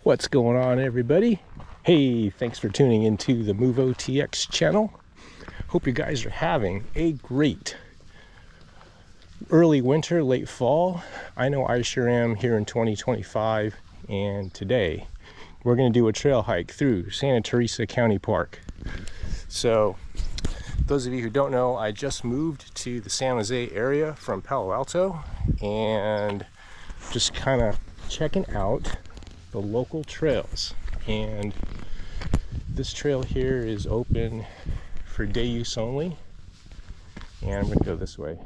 What's going on, everybody? Hey, thanks for tuning into the Movo TX channel. Hope you guys are having a great early winter, late fall. I know I sure am here in 2025, and today we're going to do a trail hike through Santa Teresa County Park. So those of you who don't know, I just moved to the San Jose area from Palo Alto and just kind of checking out the local trails. And this trail here is open for day use only, and I'm going to go this way.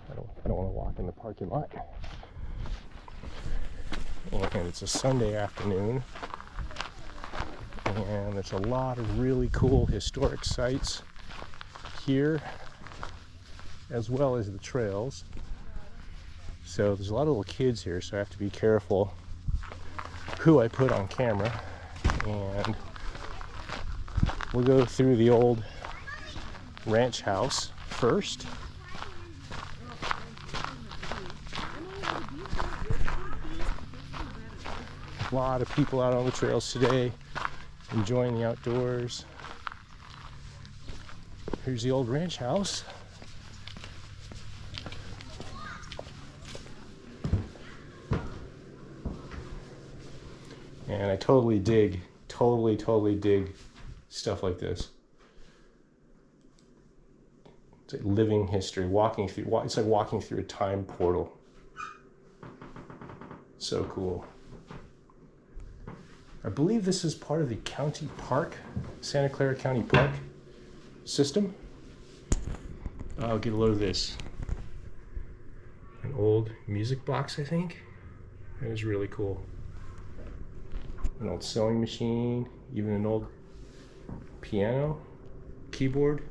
I don't want to walk in the parking lot. And it's a Sunday afternoon, and there's a lot of really cool historic sites here, as well as the trails. So there's a lot of little kids here, so I have to be careful who I put on camera. And we'll go through the old ranch house first. A lot of people out on the trails today, enjoying the outdoors. Here's the old ranch house. And I totally dig stuff like this. It's like living history, it's like walking through a time portal. So cool. I believe this is part of the county park, Santa Clara County Park system. I'll get a load of this. An old music box, I think. That is really cool. An old sewing machine, even an old piano, keyboard.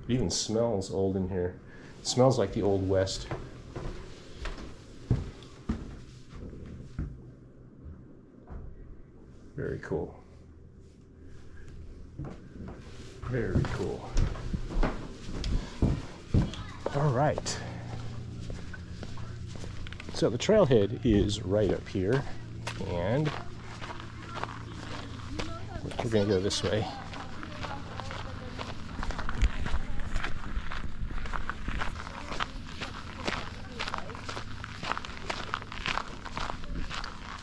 It even smells old in here. It smells like the Old West. Very cool. Very cool. All right. So the trailhead is right up here, and we're going to go this way.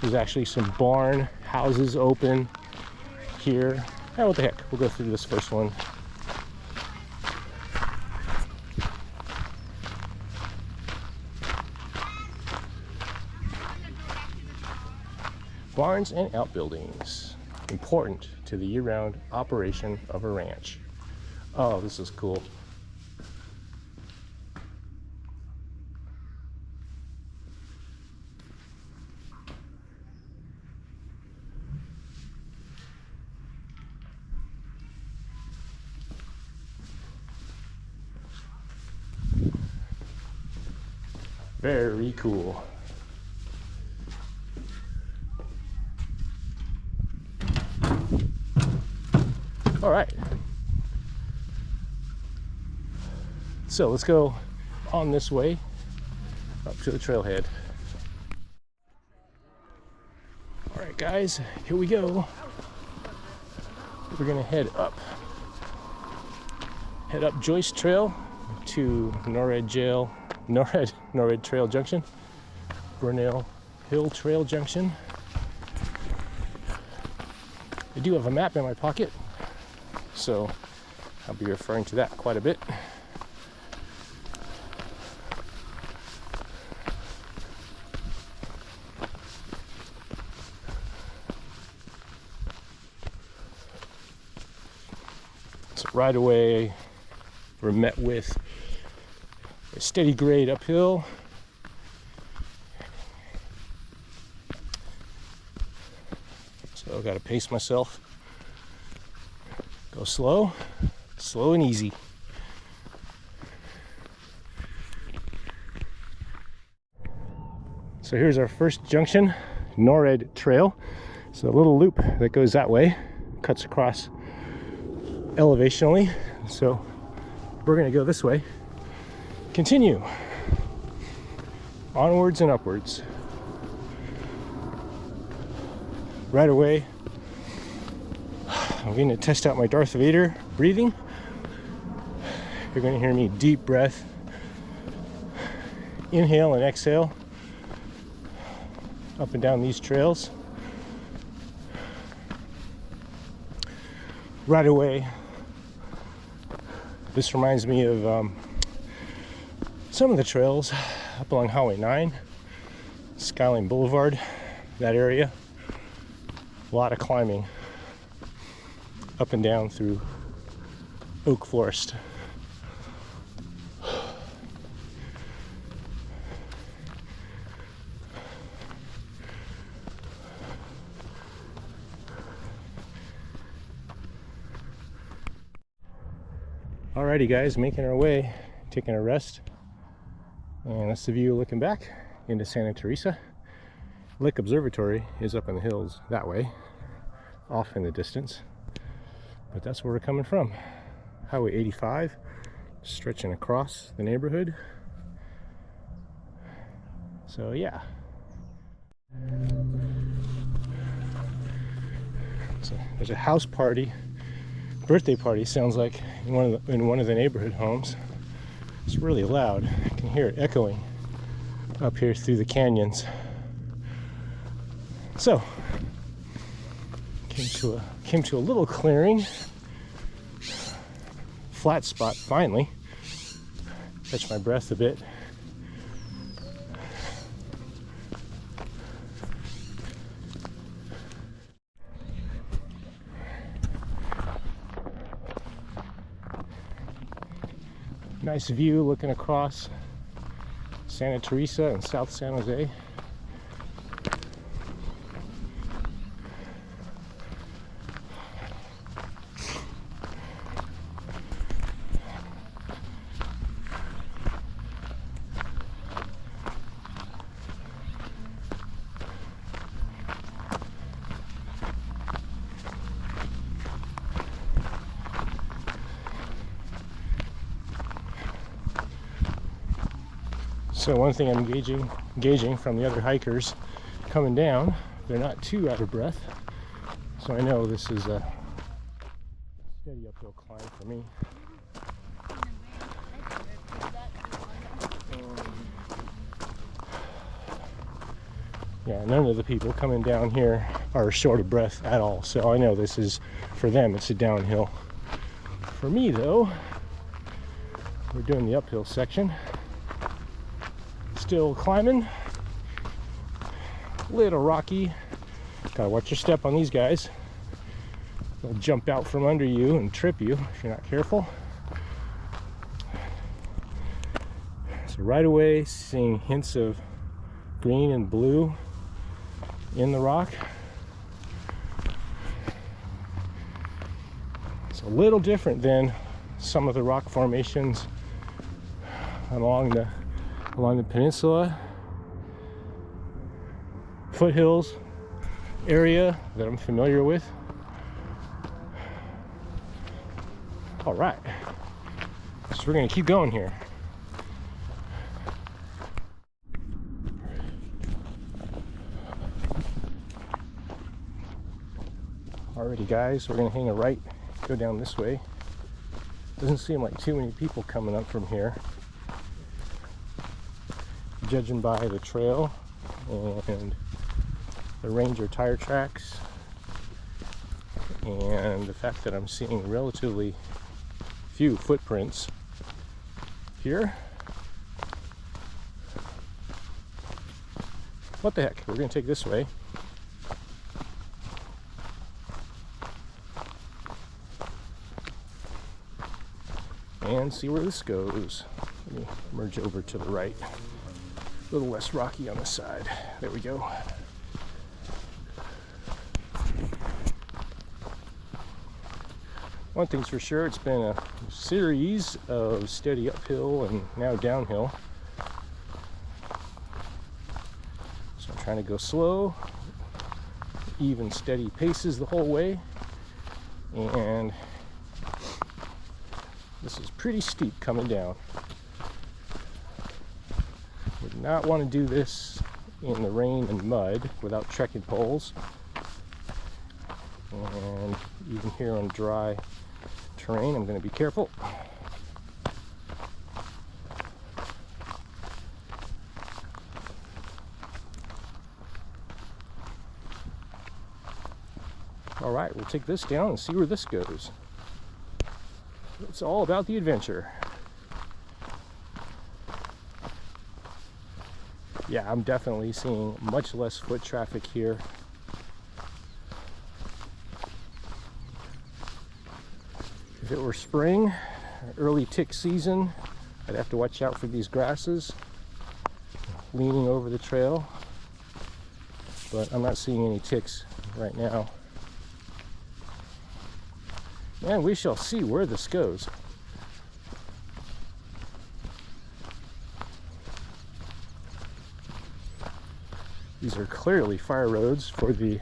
There's actually some barn houses open here. Oh, what the heck, we'll go through this first one. Barns and outbuildings, important to the year-round operation of a ranch. Oh, this is cool. Very cool. All right, so let's go on this way up to the trailhead. All right, guys, here we go. We're gonna head up Joyce Trail to Norred Trail Junction, Burnell Hill Trail Junction. I do have a map in my pocket, so I'll be referring to that quite a bit. So right away, we're met with a steady grade uphill. So I've got to pace myself. Go slow and easy. So here's our first junction, Norred Trail. So a little loop that goes that way, cuts across elevationally. So we're gonna go this way. Continue. Onwards and upwards. Right away, I'm going to test out my Darth Vader breathing. You're going to hear me deep breath, inhale and exhale up and down these trails. Right away, this reminds me of some of the trails up along Highway 9, Skyline Boulevard, that area. A lot of climbing up and down through oak forest. Alrighty guys, making our way, taking a rest, and that's the view looking back into Santa Teresa. Lake Observatory is up in the hills that way, off in the distance, but that's where we're coming from. Highway 85 stretching across the neighborhood. So yeah, so there's a house party, birthday party, sounds like in one of the neighborhood homes. It's really loud. I can hear it echoing up here through the canyons. So came to a little clearing, flat spot finally. Catch my breath a bit. Nice view looking across Santa Teresa and South San Jose. So one thing I'm gauging from the other hikers coming down, they're not too out of breath. So I know this is a steady uphill climb for me. Yeah, none of the people coming down here are short of breath at all. So I know this is, for them, it's a downhill. For me though, we're doing the uphill section. Still climbing, little rocky. Gotta watch your step on these guys. They'll jump out from under you and trip you if you're not careful. So right away, seeing hints of green and blue in the rock. It's a little different than some of the rock formations along the peninsula, foothills area that I'm familiar with. All right, so we're gonna keep going here. Alrighty guys, we're gonna hang a right, go down this way. Doesn't seem like too many people coming up from here, judging by the trail and the Ranger tire tracks and the fact that I'm seeing relatively few footprints here. What the heck, we're gonna take this way. And see where this goes. Let me merge over to the right. A little less rocky on the side. There we go. One thing's for sure, it's been a series of steady uphill and now downhill. So I'm trying to go slow, even steady paces the whole way. And this is pretty steep coming down. Would not want to do this in the rain and mud without trekking poles. And even here on dry terrain, I'm going to be careful. All right, we'll take this down and see where this goes. It's all about the adventure. Yeah, I'm definitely seeing much less foot traffic here. If it were spring, early tick season, I'd have to watch out for these grasses leaning over the trail, but I'm not seeing any ticks right now. And we shall see where this goes. These are clearly fire roads for the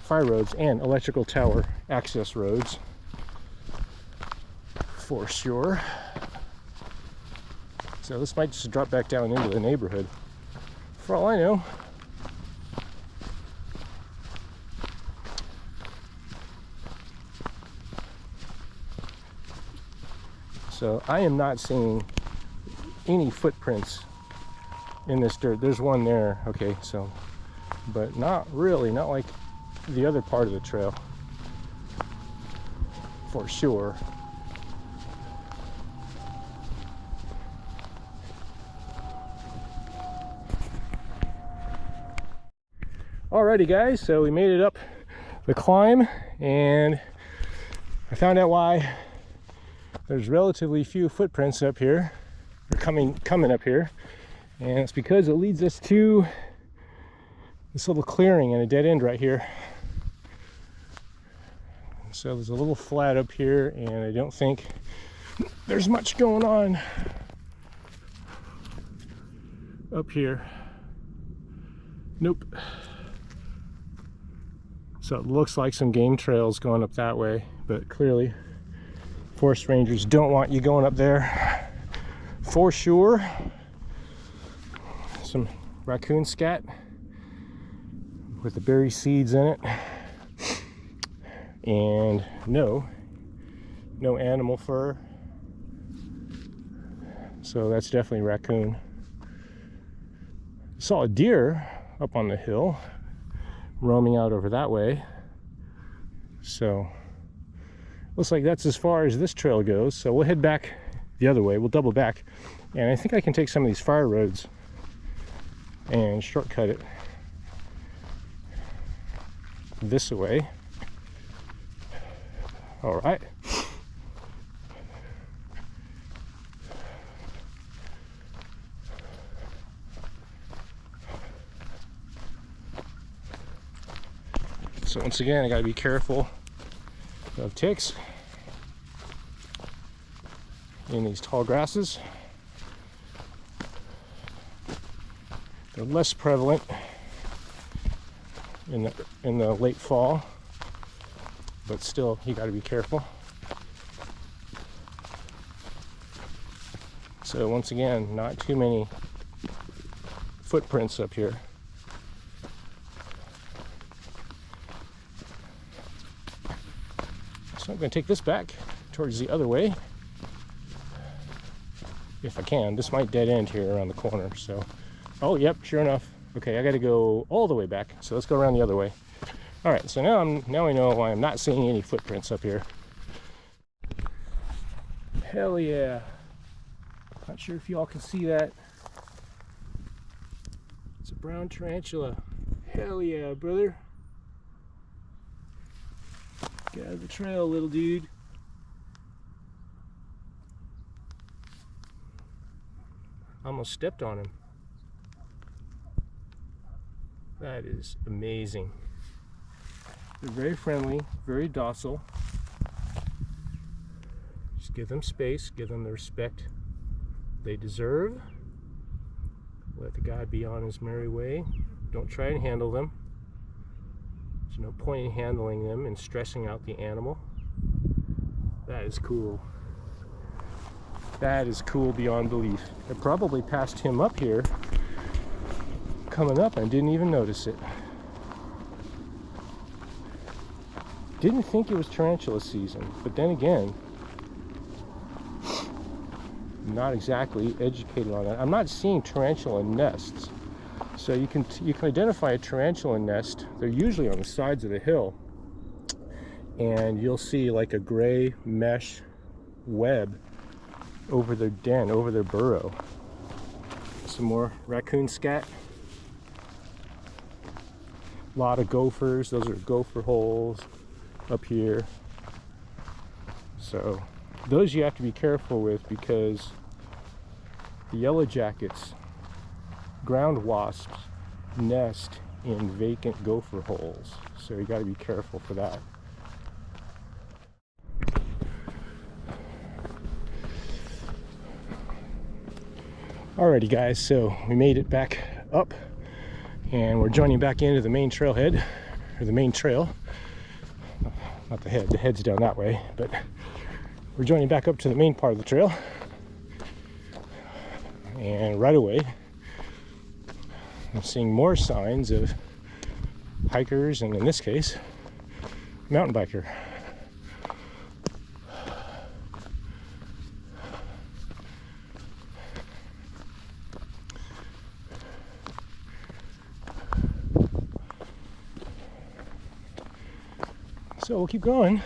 fire roads and electrical tower access roads for sure. So this might just drop back down into the neighborhood for all I know. So I am not seeing any footprints in this dirt. There's one there, okay, so, but not really, not like the other part of the trail, for sure. Alrighty guys, so we made it up the climb, and I found out why there's relatively few footprints up here, or coming up here. And it's because it leads us to this little clearing and a dead end right here. So there's a little flat up here, and I don't think there's much going on up here. Nope. So it looks like some game trails going up that way, but clearly forest rangers don't want you going up there for sure. Some raccoon scat with the berry seeds in it, and no animal fur, so that's definitely raccoon. Saw a deer up on the hill roaming out over that way, so looks like that's as far as this trail goes. So we'll head back the other way, we'll double back, and I think I can take some of these fire roads and shortcut it this way. All right. So once again, I gotta be careful of ticks in these tall grasses. They're less prevalent in the late fall, but still you got to be careful. So once again, not too many footprints up here. So I'm going to take this back towards the other way if I can. This might dead end here around the corner, so oh, yep, sure enough. Okay, I got to go all the way back, so let's go around the other way. All right, so now I know why I'm not seeing any footprints up here. Hell yeah! Not sure if y'all can see that. It's a brown tarantula. Hell yeah, brother! Get out of the trail, little dude. Almost stepped on him. That is amazing. They're very friendly, very docile. Just give them space, give them the respect they deserve. Let the guy be on his merry way. Don't try and handle them. There's no point in handling them and stressing out the animal. That is cool. That is cool beyond belief. I probably passed him up here coming up and didn't even notice it. Didn't think it was tarantula season, but then again, not exactly educated on that. I'm not seeing tarantula nests. So you can identify a tarantula nest. They're usually on the sides of the hill, and you'll see like a gray mesh web over their den, over their burrow. Some more raccoon scat. A lot of gophers. Those are gopher holes up here. So those you have to be careful with, because the yellow jackets, ground wasps, nest in vacant gopher holes. So you got to be careful for that. Alrighty guys, so we made it back up and we're joining back into the main trailhead, or the main trail. Not the head's down that way, but we're joining back up to the main part of the trail. And right away, I'm seeing more signs of hikers, and in this case, mountain biker. So we'll keep going.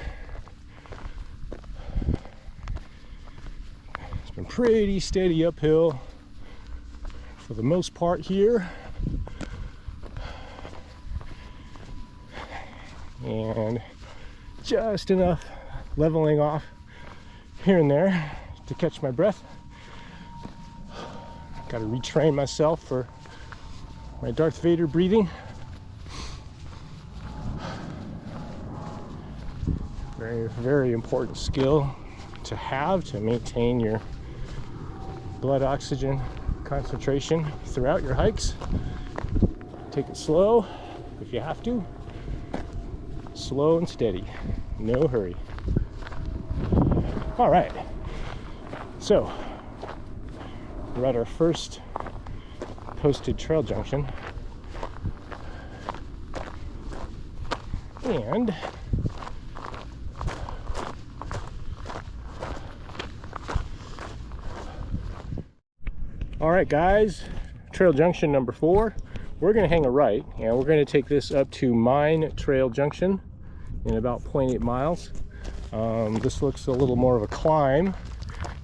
It's been pretty steady uphill for the most part here. And just enough leveling off here and there to catch my breath. Got to retrain myself for my Darth Vader breathing. Very, very important skill to have to maintain your blood oxygen concentration throughout your hikes. Take it slow if you have to. Slow and steady, no hurry. All right, so we're at our first posted trail junction, and all right guys, trail junction number 4. We're going to hang a right, and we're going to take this up to Mine Trail Junction in about 0.8 miles. This looks a little more of a climb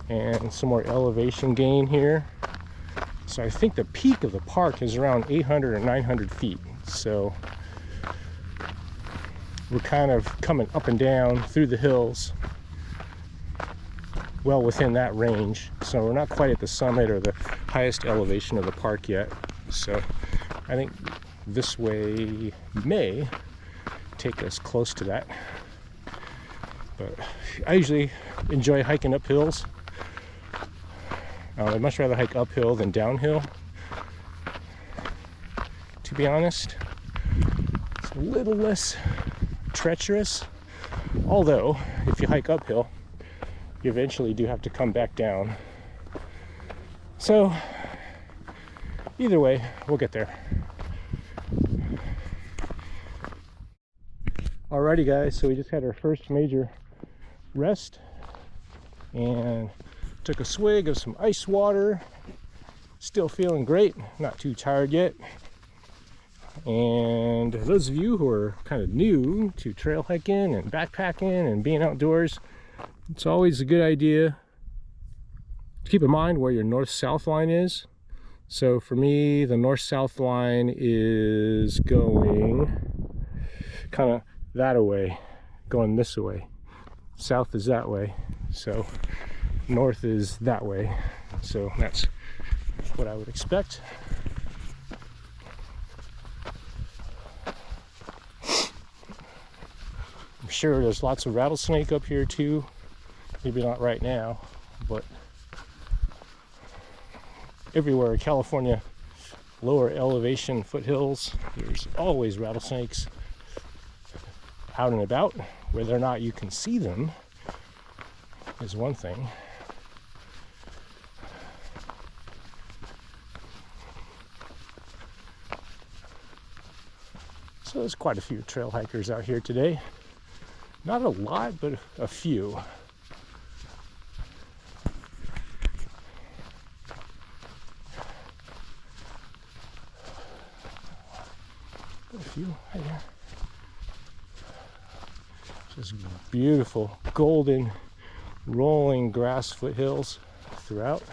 and some more elevation gain here. So I think the peak of the park is around 800 or 900 feet. So we're kind of coming up and down through the hills, well within that range. So we're not quite at the summit or the highest elevation of the park yet. So I think this way may take us close to that. But I usually enjoy hiking up hills. I'd much rather hike uphill than downhill, to be honest. It's a little less treacherous, although if you hike uphill, you eventually do have to come back down. So either way, we'll get there. Alrighty guys, so we just had our first major rest and took a swig of some ice water. Still feeling great, not too tired yet. And those of you who are kind of new to trail hiking and backpacking and being outdoors, it's always a good idea to keep in mind where your north-south line is. So for me, the north-south line is going kind of that way, going this way. South is that way, so north is that way. So that's what I would expect. I'm sure there's lots of rattlesnake up here too. Maybe not right now, but everywhere in California, lower elevation foothills, there's always rattlesnakes out and about. Whether or not you can see them is one thing, So there's quite a few trail hikers out here today. Not a lot, but a few. A few right here. Just beautiful golden rolling grass foothills throughout.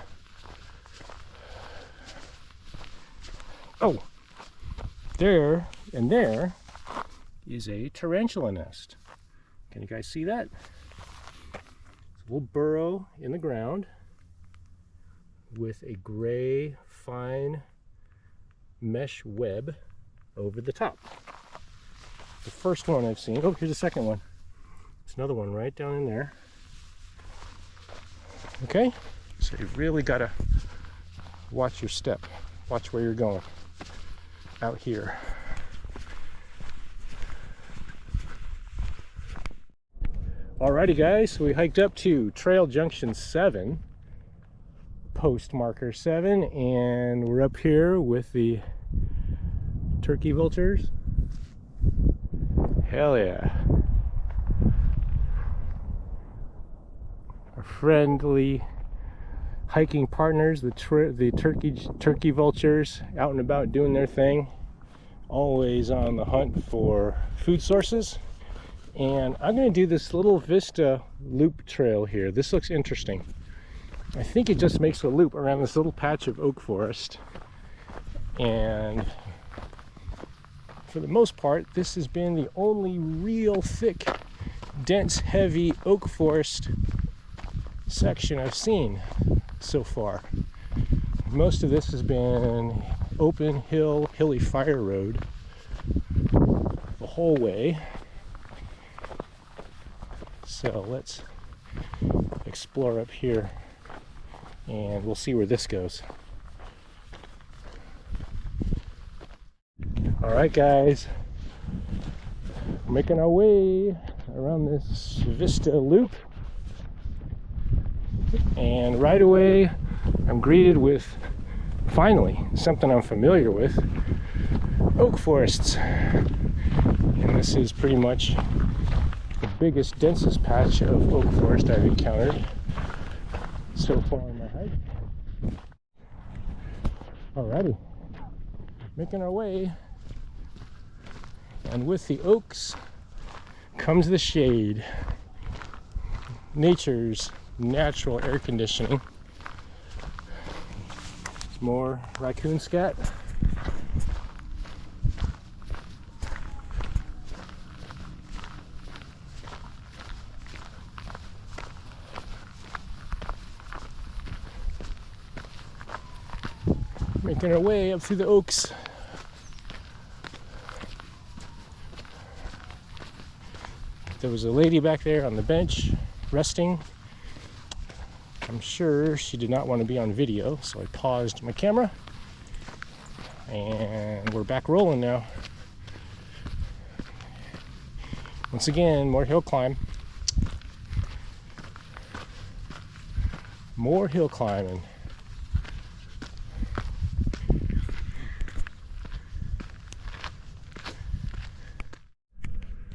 Oh, there and there is a tarantula nest. Can you guys see that? It's a little burrow in the ground with a gray fine mesh web over the top. The first one I've seen. Oh, here's a second one. There's another one right down in there. Okay, so you really gotta watch your step. Watch where you're going out here. Alrighty guys, so we hiked up to Trail Junction 7, post marker 7, and we're up here with the turkey vultures. Hell yeah. Our friendly hiking partners, the turkey vultures, out and about doing their thing, always on the hunt for food sources. And I'm going to do this little Vista loop trail here. This looks interesting. I think it just makes a loop around this little patch of oak forest, and for the most part this has been the only real thick, dense, heavy oak forest section I've seen so far. Most of this has been open hilly fire road the whole way. So let's explore up here and we'll see where this goes. All right guys, we're making our way around this Vista loop, and right away I'm greeted with, finally, something I'm familiar with: oak forests. And this is pretty much the biggest, densest patch of oak forest I've encountered so far on my hike. Alrighty, making our way, and with the oaks comes the shade, nature's natural air conditioning. More raccoon scat. Making our way up through the oaks. There was a lady back there on the bench resting. I'm sure she did not want to be on video, so I paused my camera, and we're back rolling now. Once again, more hill climb. More hill climbing.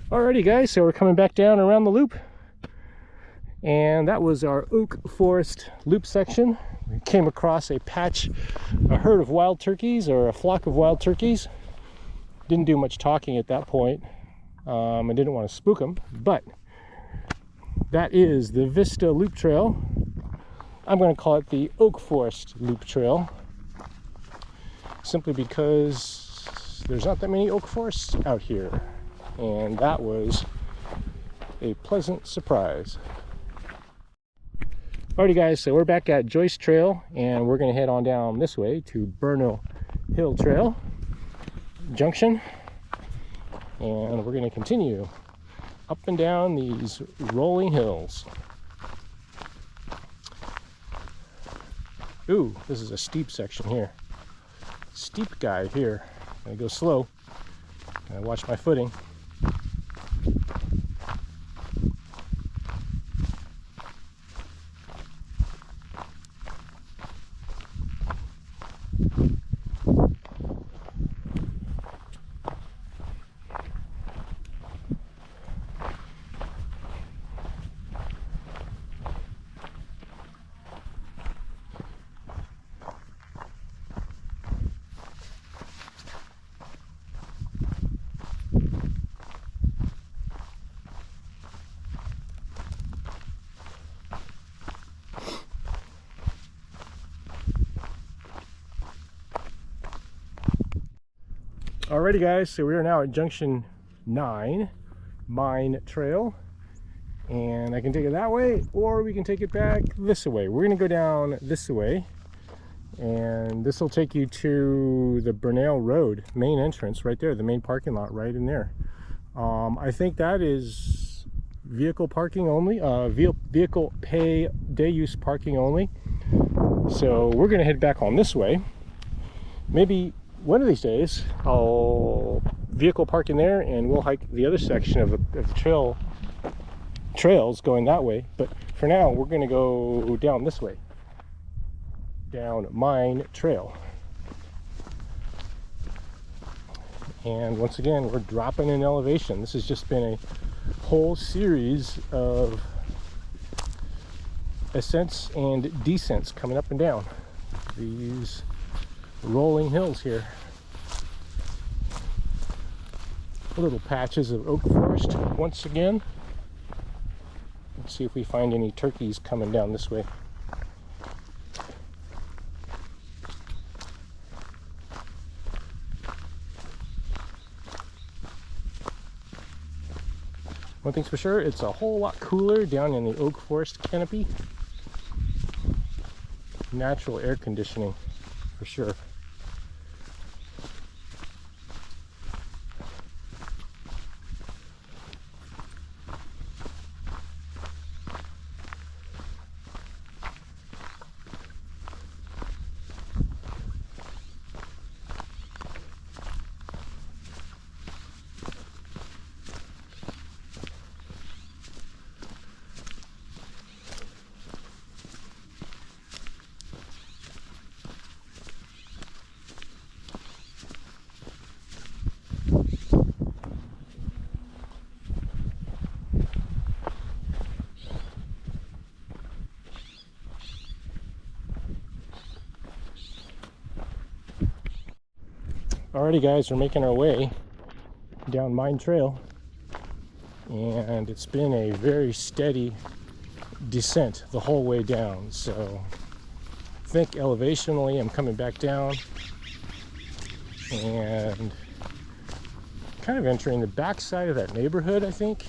Alrighty guys, so we're coming back down around the loop, and that was our oak forest loop section. We came across a herd of wild turkeys, or a flock of wild turkeys. Didn't do much talking at that point. I didn't want to spook them, but that is the Vista Loop Trail. I'm going to call it the Oak Forest Loop Trail, simply because there's not that many oak forests out here. And that was a pleasant surprise. Alrighty guys, so we're back at Joyce Trail, and we're going to head on down this way to Burnell Hill Trail Junction, and we're going to continue up and down these rolling hills. Ooh, this is a steep section here. Steep guy here. I'm going to go slow. I watch my footing. Alrighty guys, so we are now at junction 9, Mine Trail. And I can take it that way, or we can take it back this way. We're gonna go down this way, and this will take you to the Burnell Road main entrance right there, the main parking lot right in there. I think that is vehicle parking only, vehicle pay day use parking only. So we're gonna head back on this way. Maybe one of these days I'll vehicle park in there and we'll hike the other section of the trails going that way. But for now we're gonna go down this way, down Mine Trail. And once again, we're dropping in elevation. This has just been a whole series of ascents and descents coming up and down these rolling hills here. Little patches of oak forest once again. Let's see if we find any turkeys coming down this way. One thing's for sure, it's a whole lot cooler down in the oak forest canopy. Natural air conditioning for sure. Alrighty guys, we're making our way down Mine Trail, and it's been a very steady descent the whole way down. So I think elevationally I'm coming back down and kind of entering the backside of that neighborhood, I think.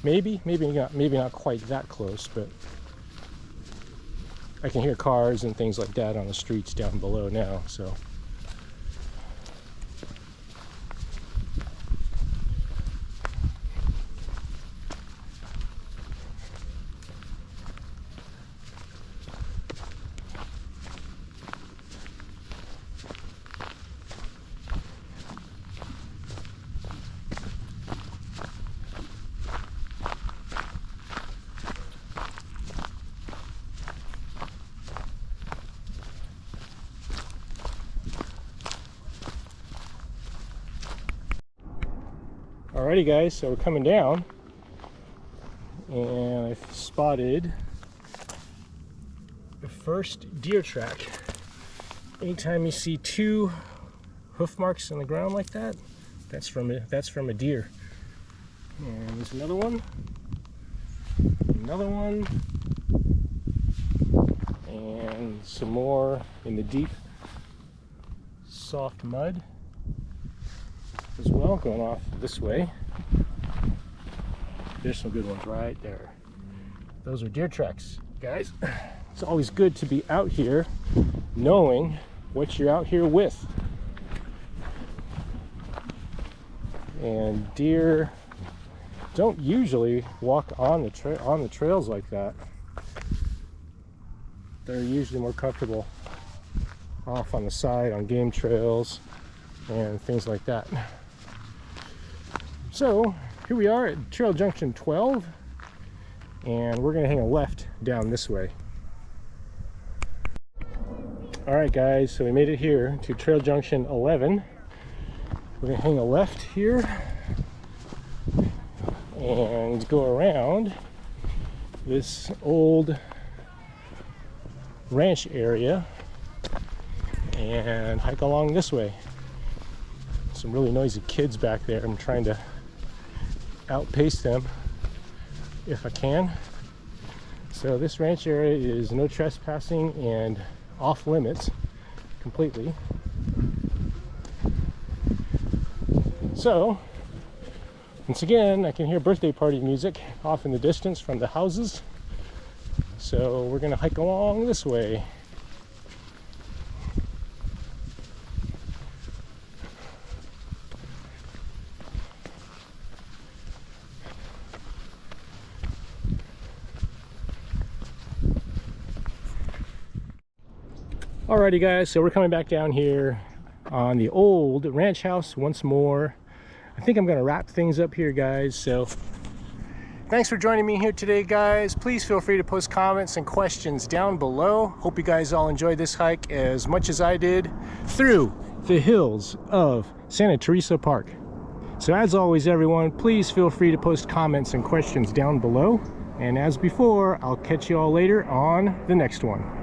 Maybe not quite that close, but I can hear cars and things like that on the streets down below now, so. Alrighty guys, so we're coming down, and I've spotted the first deer track. Anytime you see two hoof marks on the ground like that, that's from a deer. And there's another one, and some more in the deep, soft mud as well, going off this way. There's some good ones right there. Those are deer tracks, guys. It's always good to be out here knowing what you're out here with. And deer don't usually walk on the trails like that. They're usually more comfortable off on the side on game trails and things like that. So here we are at Trail Junction 12, and we're gonna hang a left down this way. All right guys, so we made it here to Trail Junction 11. We're gonna hang a left here and go around this old ranch area and hike along this way. Some really noisy kids back there. I'm trying to outpace them if I can. So this ranch area is no trespassing and off limits. completely. So, once again, I can hear birthday party music off in the distance from the houses. So we're gonna hike along this way. Alrighty guys, so we're coming back down here on the old ranch house once more. I think I'm gonna wrap things up here, guys. So thanks for joining me here today, guys. Please feel free to post comments and questions down below. Hope you guys all enjoyed this hike as much as I did through the hills of Santa Teresa Park. So as always, everyone, please feel free to post comments and questions down below. And as before, I'll catch you all later on the next one.